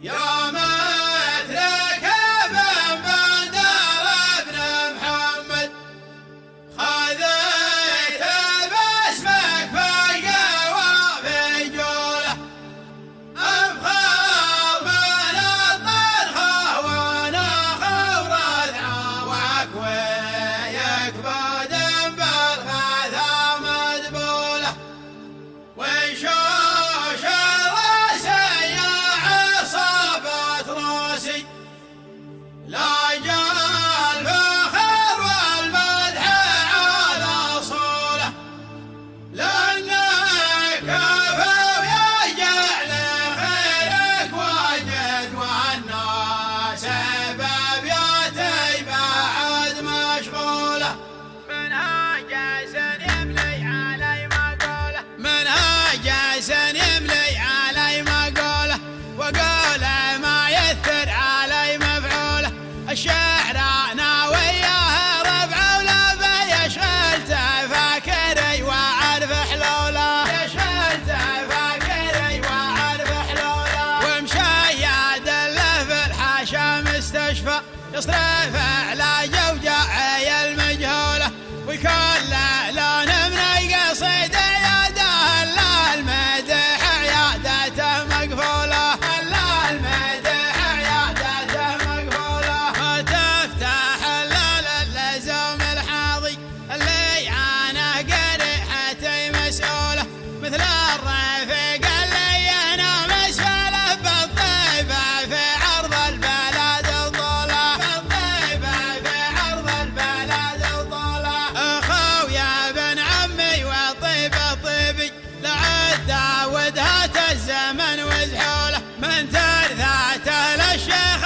يا مترك ابن بندر ابن محمد خذيت باسمك في القوافي جوله ابخر من الطرخه وناخ ورثعه وعكويك بادم بالغاثه مدبوله وشوش الراسي عصابة راسي لا جال فخر والمدح على اصوله لانك كفو يجعل خيرك واجد والناس بابياتي بعد مشغوله منهاج يملي علي مقوله منهاج يملي علي مقوله وقوله ما يثر علي مفعوله الشعر انا وياه ربع ولا بيشغلته فاكري واعرف حلوله يشغلته فاكري واعرف حلوله ومشيد له في الحاشا مستشفى يصرف علاج وجعي المجهوله وكل لون من القصيد عياده الا المدح عيادته مقفوله الا المدح عيادته مقفوله وتفتح اللزوم الحاضي اللي عنه قريحتي مسؤوله مثل الرفيق اللي انا مسؤوله بالطيبه في عرض البلد الضوله بالطيبه في عرض البلد الضوله اخويا بن عمي وطيبه طيبي لعد داودهات الزمن وزحوله من ترثاته للشيخ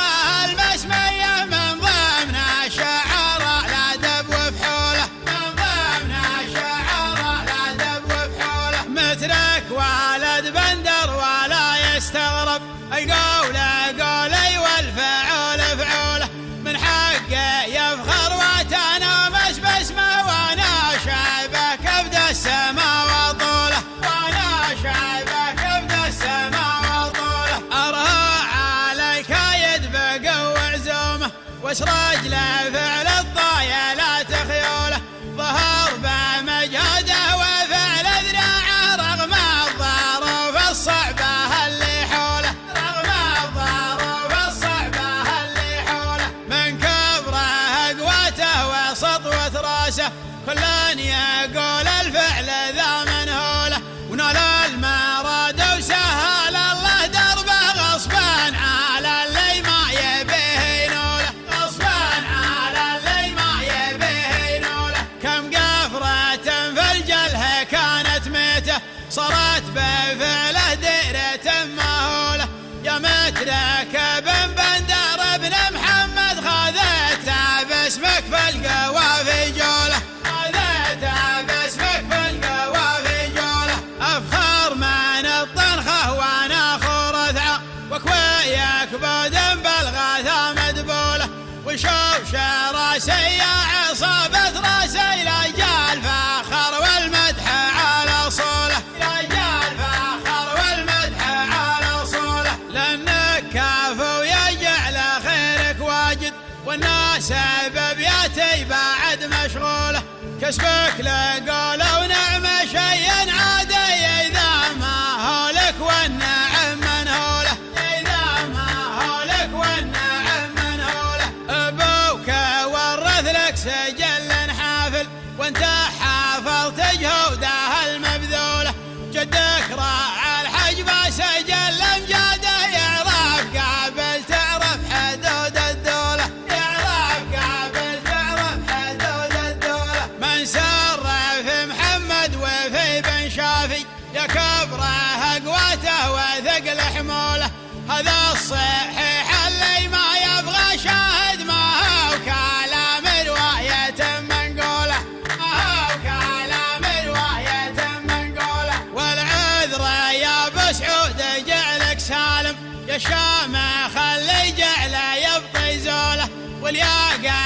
المسميه من ضمن الشعراء الادب وفحوله من ضمن الشعراء الادب وفحوله مترك والد بندر ولا يستغرب القول قولي والفعول فعوله من حقه يفخر وتنامس باسمه وانا شايبه كبد السماء وطوله وانا شايبه كبد السماء وطوله ارهى على الكايد بقوع عزومه واسرج له فعل الطايلات خيوله ظهر بمجهده وفعل ذراعه رغم الظروف الصعبه اللي حوله رغم الظروف الصعبه اللي حوله من كبره قوته وسطوه راسه كل يقول الفعل ذا منهوله ونال المراد وسهل الله دربه غصبا على اللي ما يبيه ينوله غصبا على اللي ما يبيه ينوله كم قفرة في الجله كانت ميته صارت بفعله ديرة مهوله يا مترك ابن بندر ابن محمد خذيته باسمك في القوافي جوله خذيته باسمك في القوافي جوله افخر من الطنخه وانا خورثعه وكويك بودن بالغاثه مدبوله وشوش راسي يا عصابة راسي لا جال فخر والمدح على صوله لا جال فخر والمدح على صوله لانك كافو يجعل خيرك واجد والناس بابياتي بعد مشغوله كسبك لقوله ونعم شيء عادي اذا ما هو لك والنعم منهوله اذا ما هو لك والنعم منهوله ابوك ورث لك سجل حافل وانت حافظت جهوده المبذوله جدك راعى الحجب سجل امجاده يعرف قابل تعرف حدود الدوله يعرف قابل تعرف حدود الدوله من سر في محمد وفي بن شافي يا كبره قوته وثقل حموله هذا الصحيح اللي ما يبغى شاهد ما هو كلام روايه منقوله ما هو كلام روايه منقوله والعذر يا ابو سعود جعلك سالم يا شامخ اللي جعله يبطي زوله واليا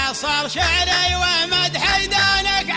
قصر شعري ومدح دانك